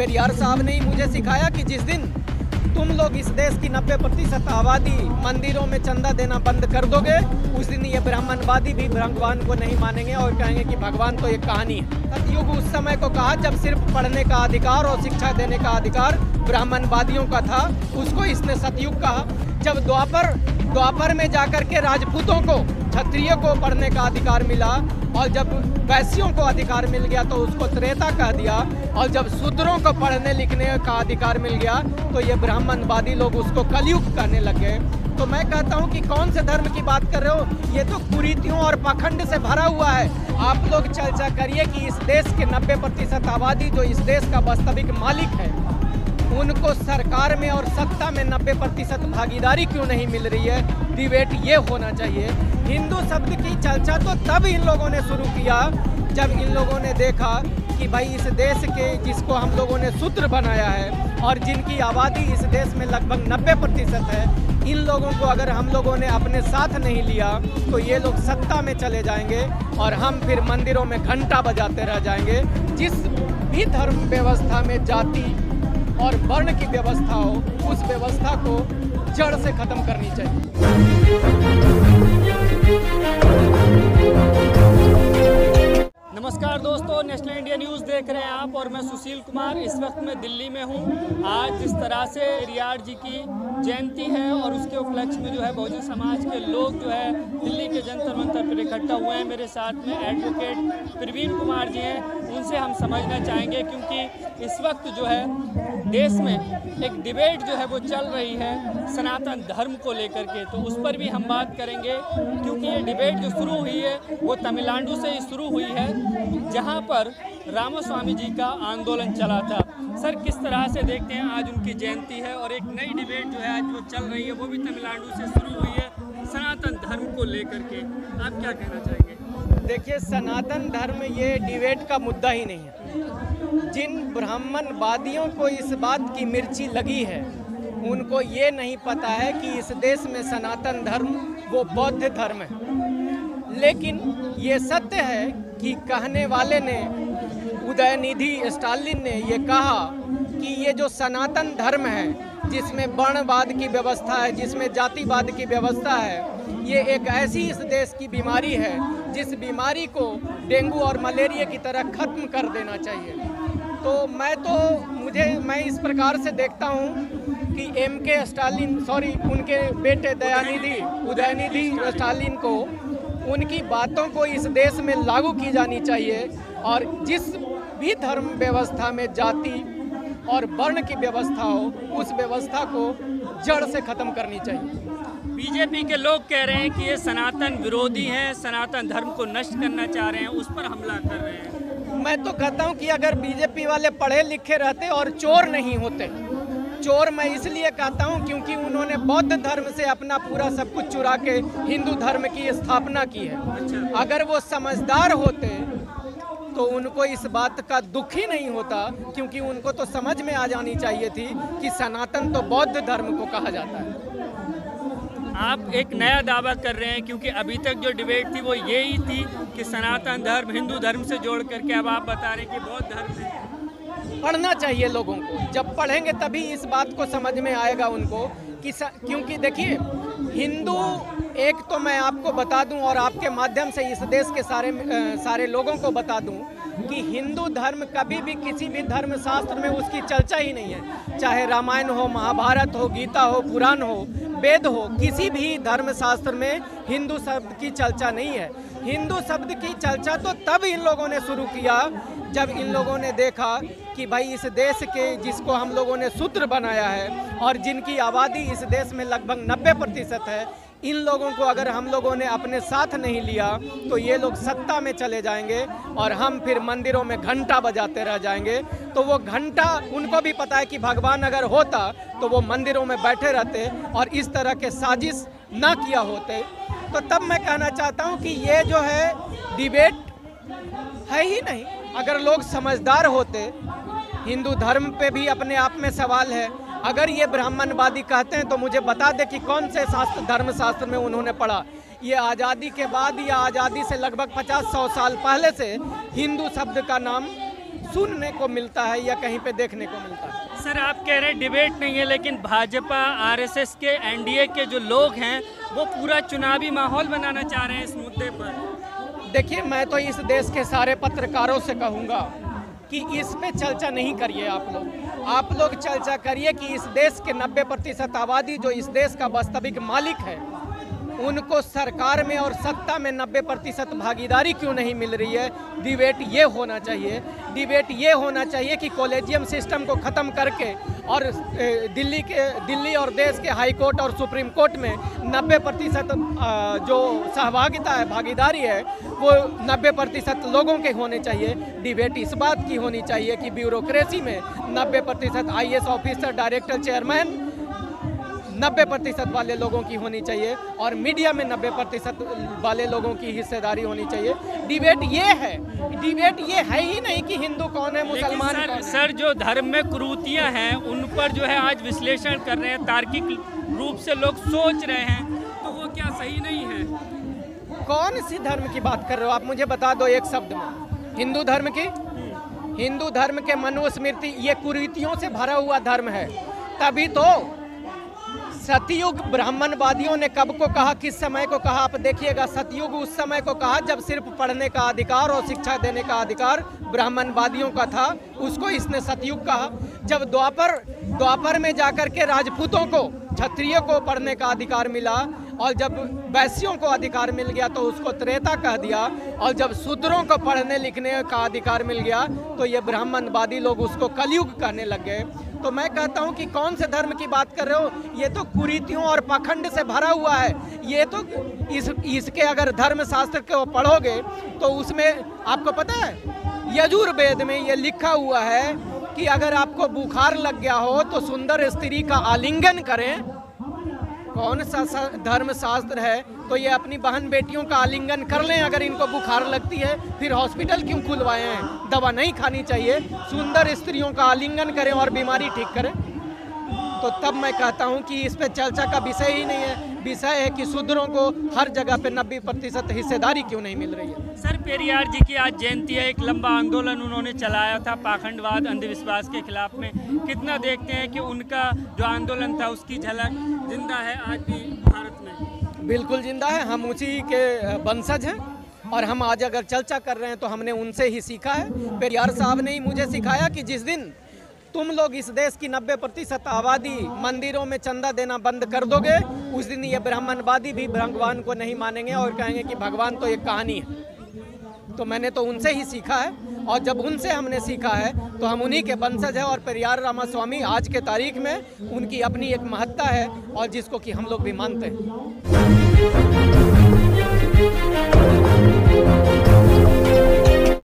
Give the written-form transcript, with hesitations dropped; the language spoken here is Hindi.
पेरियार साहब ने ही मुझे सिखाया कि जिस दिन तुम लोग इस देश की 90% आबादी मंदिरों में चंदा देना बंद कर दोगे, उस दिन ये ब्राह्मणवादी भी भगवान को नहीं मानेंगे और कहेंगे कि भगवान तो एक कहानी है। सतयुग उस समय को कहा जब सिर्फ पढ़ने का अधिकार और शिक्षा देने का अधिकार ब्राह्मणवादियों का था, उसको इसने सतयुग कहा। जब द्वापर में जाकर के राजपूतों को, क्षत्रिय को पढ़ने का अधिकार मिला और जब वैश्यों को अधिकार मिल गया तो उसको त्रेता कह दिया, और जब शूद्रों को पढ़ने लिखने का अधिकार मिल गया तो ये ब्राह्मणवादी लोग उसको कलयुग कहने लगे। तो मैं कहता हूँ कि कौन से धर्म की बात कर रहे हो, ये तो कुरीतियों और पाखंड से भरा हुआ है। आप लोग चर्चा करिए कि इस देश के 90% आबादी जो इस देश का वास्तविक मालिक है, उनको सरकार में और सत्ता में 90% भागीदारी क्यों नहीं मिल रही है। डिबेट ये होना चाहिए। हिंदू शब्द की चर्चा तो तब इन लोगों ने शुरू किया जब इन लोगों ने देखा कि भाई इस देश के जिसको हम लोगों ने सूत्र बनाया है और जिनकी आबादी इस देश में लगभग 90% है, इन लोगों को अगर हम लोगों ने अपने साथ नहीं लिया तो ये लोग सत्ता में चले जाएंगे और हम फिर मंदिरों में घंटा बजाते रह जाएंगे। जिस भी धर्म व्यवस्था में जाति और वर्ण की व्यवस्था हो, उस व्यवस्था को जड़ से खत्म करनी चाहिए। नमस्कार दोस्तों, नेशनल इंडिया न्यूज़ देख रहे हैं आप और मैं सुशील कुमार। इस वक्त मैं दिल्ली में हूँ। आज जिस तरह से रियाड़ जी की जयंती है और उसके उपलक्ष्य में जो है बहुजन समाज के लोग जो है दिल्ली के जंतर मंतर पर इकट्ठा हुए हैं। मेरे साथ में एडवोकेट प्रवीण कुमार जी हैं, उनसे हम समझना चाहेंगे क्योंकि इस वक्त जो है देश में एक डिबेट जो है वो चल रही है सनातन धर्म को लेकर के, तो उस पर भी हम बात करेंगे क्योंकि ये डिबेट जो शुरू हुई है वो तमिलनाडु से ही शुरू हुई है, जहां पर रामास्वामी जी का आंदोलन चला था। सर, किस तरह से देखते हैं, आज उनकी जयंती है और एक नई डिबेट जो है आज वो चल रही है, वो भी तमिलनाडु से शुरू हुई है सनातन धर्म को लेकर के, आप क्या कहना चाहेंगे? देखिए, सनातन धर्म ये डिबेट का मुद्दा ही नहीं है। जिन ब्राह्मणवादियों को इस बात की मिर्ची लगी है, उनको ये नहीं पता है कि इस देश में सनातन धर्म वो बौद्ध धर्म है। लेकिन ये सत्य है कि कहने वाले ने, उदयनिधि स्टालिन ने ये कहा कि ये जो सनातन धर्म है, जिसमें वर्णवाद की व्यवस्था है, जिसमें जातिवाद की व्यवस्था है, ये एक ऐसी इस देश की बीमारी है जिस बीमारी को डेंगू और मलेरिया की तरह खत्म कर देना चाहिए। तो मैं इस प्रकार से देखता हूँ कि MK स्टालिन, उनके बेटे उदयनिधि स्टालिन को, उनकी बातों को इस देश में लागू की जानी चाहिए और जिस भी धर्म व्यवस्था में जाति और वर्ण की व्यवस्था हो, उस व्यवस्था को जड़ से खत्म करनी चाहिए। बीजेपी के लोग कह रहे हैं कि ये सनातन विरोधी हैं, सनातन धर्म को नष्ट करना चाह रहे हैं, उस पर हमला कर रहे हैं। मैं तो कहता हूं कि अगर बीजेपी वाले पढ़े लिखे रहते और चोर नहीं होते, चोर मैं इसलिए कहता हूं क्योंकि उन्होंने बौद्ध धर्म से अपना पूरा सब कुछ चुरा के हिंदू धर्म की स्थापना की है। अगर वो समझदार होते तो उनको इस बात का दुख ही नहीं होता, क्योंकि उनको तो समझ में आ जानी चाहिए थी कि सनातन तो बौद्ध धर्म को कहा जाता है। आप एक नया दावा कर रहे हैं क्योंकि अभी तक जो डिबेट थी वो यही थी कि सनातन धर्म हिंदू धर्म से जोड़ करके, अब आप बता रहे हैं कि बौद्ध धर्म से। पढ़ना चाहिए लोगों को, जब पढ़ेंगे तभी इस बात को समझ में आएगा उनको कि क्योंकि देखिए, हिंदू, एक तो मैं आपको बता दूं और आपके माध्यम से इस देश के सारे लोगों को बता दूं कि हिंदू धर्म कभी भी किसी भी धर्म शास्त्र में उसकी चर्चा ही नहीं है। चाहे रामायण हो, महाभारत हो, गीता हो, पुराण हो, वेद हो, किसी भी धर्म शास्त्र में हिंदू शब्द की चर्चा नहीं है। हिंदू शब्द की चर्चा तो तब इन लोगों ने शुरू किया जब इन लोगों ने देखा कि भाई इस देश के जिसको हम लोगों ने सूत्र बनाया है और जिनकी आबादी इस देश में लगभग 90% है, इन लोगों को अगर हम लोगों ने अपने साथ नहीं लिया तो ये लोग सत्ता में चले जाएंगे और हम फिर मंदिरों में घंटा बजाते रह जाएंगे। तो वो घंटा, उनको भी पता है कि भगवान अगर होता तो वो मंदिरों में बैठे रहते और इस तरह के साजिश ना किया होते। तो तब मैं कहना चाहता हूँ कि ये जो है डिबेट है ही नहीं। अगर लोग समझदार होते, हिंदू धर्म पे भी अपने आप में सवाल है। अगर ये ब्राह्मणवादी कहते हैं तो मुझे बता दे कि कौन से धर्मशास्त्र में उन्होंने पढ़ा। ये आज़ादी के बाद या आज़ादी से लगभग 50-100 साल पहले से हिंदू शब्द का नाम सुनने को मिलता है या कहीं पे देखने को मिलता है। सर आप कह रहे हैं डिबेट नहीं है, लेकिन भाजपा आरएसएस के एनडीए के जो लोग हैं वो पूरा चुनावी माहौल बनाना चाह रहे हैं इस मुद्दे पर। देखिए, मैं तो इस देश के सारे पत्रकारों से कहूँगा कि इस पे चर्चा नहीं करिए। आप लोग चर्चा करिए कि इस देश के 90% आबादी जो इस देश का वास्तविक मालिक है, उनको सरकार में और सत्ता में 90% भागीदारी क्यों नहीं मिल रही है। डिबेट ये होना चाहिए, डिबेट ये होना चाहिए कि कॉलेजियम सिस्टम को ख़त्म करके और दिल्ली और देश के हाई कोर्ट और सुप्रीम कोर्ट में 90% जो सहभागिता है, भागीदारी है, वो 90% लोगों के होने चाहिए। डिबेट इस बात की होनी चाहिए कि ब्यूरोक्रेसी में 90% IAS ऑफिसर, डायरेक्टर, चेयरमैन 90% वाले लोगों की होनी चाहिए और मीडिया में 90% वाले लोगों की हिस्सेदारी होनी चाहिए। डिबेट ये है ही नहीं कि हिंदू कौन है, मुसलमान कौन है। सर जो धर्म में कुरीतियां हैं उन पर जो है आज विश्लेषण कर रहे हैं, तार्किक रूप से लोग सोच रहे हैं, तो वो क्या सही नहीं है? कौन सी धर्म की बात कर रहे हो आप, मुझे बता दो एक शब्द में। हिंदू धर्म की? हिंदू धर्म के मनुस्मृति ये कुरीतियों से भरा हुआ धर्म है। तभी तो सतयुग ब्राह्मणवादियों ने कब को कहा, किस समय को कहा, आप देखिएगा। सतयुग उस समय को कहा जब सिर्फ पढ़ने का अधिकार और शिक्षा देने का अधिकार ब्राह्मणवादियों का था, उसको इसने सतयुग कहा। जब द्वापर में जाकर के राजपूतों को, क्षत्रिय को पढ़ने का अधिकार मिला और जब वैश्यों को अधिकार मिल गया तो उसको त्रेता कह दिया, और जब शूद्रों को पढ़ने लिखने का अधिकार मिल गया तो ये ब्राह्मणवादी लोग उसको कलयुग कहने लग गए। तो मैं कहता हूं कि कौन से धर्म की बात कर रहे हो, ये तो कुरीतियों और पाखंड से भरा हुआ है। ये तो इसके अगर धर्म शास्त्र को पढ़ोगे तो उसमें आपको पता है, यजुर्वेद में ये लिखा हुआ है कि अगर आपको बुखार लग गया हो तो सुंदर स्त्री का आलिंगन करें। कौन सा धर्म शास्त्र है? तो ये अपनी बहन बेटियों का आलिंगन कर लें अगर इनको बुखार लगती है, फिर हॉस्पिटल क्यों खुलवाए हैं? दवा नहीं खानी चाहिए, सुंदर स्त्रियों का आलिंगन करें और बीमारी ठीक करें। तो तब मैं कहता हूं कि इस पे चर्चा का विषय ही नहीं है। विषय है कि शूद्रों को हर जगह पे 90% हिस्सेदारी क्यों नहीं मिल रही है। सर पेरियार जी की आज जयंती है, एक लंबा आंदोलन उन्होंने चलाया था पाखंडवाद, अंधविश्वास के खिलाफ में। कितना देखते हैं कि उनका जो आंदोलन था उसकी झलक जिंदा है आज भी भारत में? बिल्कुल जिंदा है। हम उसी के वंशज हैं और हम आज अगर चर्चा कर रहे हैं तो हमने उनसे ही सीखा है। पेरियार साहब ने ही मुझे सिखाया कि जिस दिन तुम लोग इस देश की 90% आबादी मंदिरों में चंदा देना बंद कर दोगे, उस दिन ये ब्राह्मणवादी भी भगवान को नहीं मानेंगे और कहेंगे कि भगवान तो एक कहानी है। तो मैंने तो उनसे ही सीखा है और जब उनसे हमने सीखा है तो हम उन्हीं के वंशज हैं। और पेरियार रामास्वामी आज के तारीख में उनकी अपनी एक महत्ता है और जिसको कि हम लोग भी मानते हैं।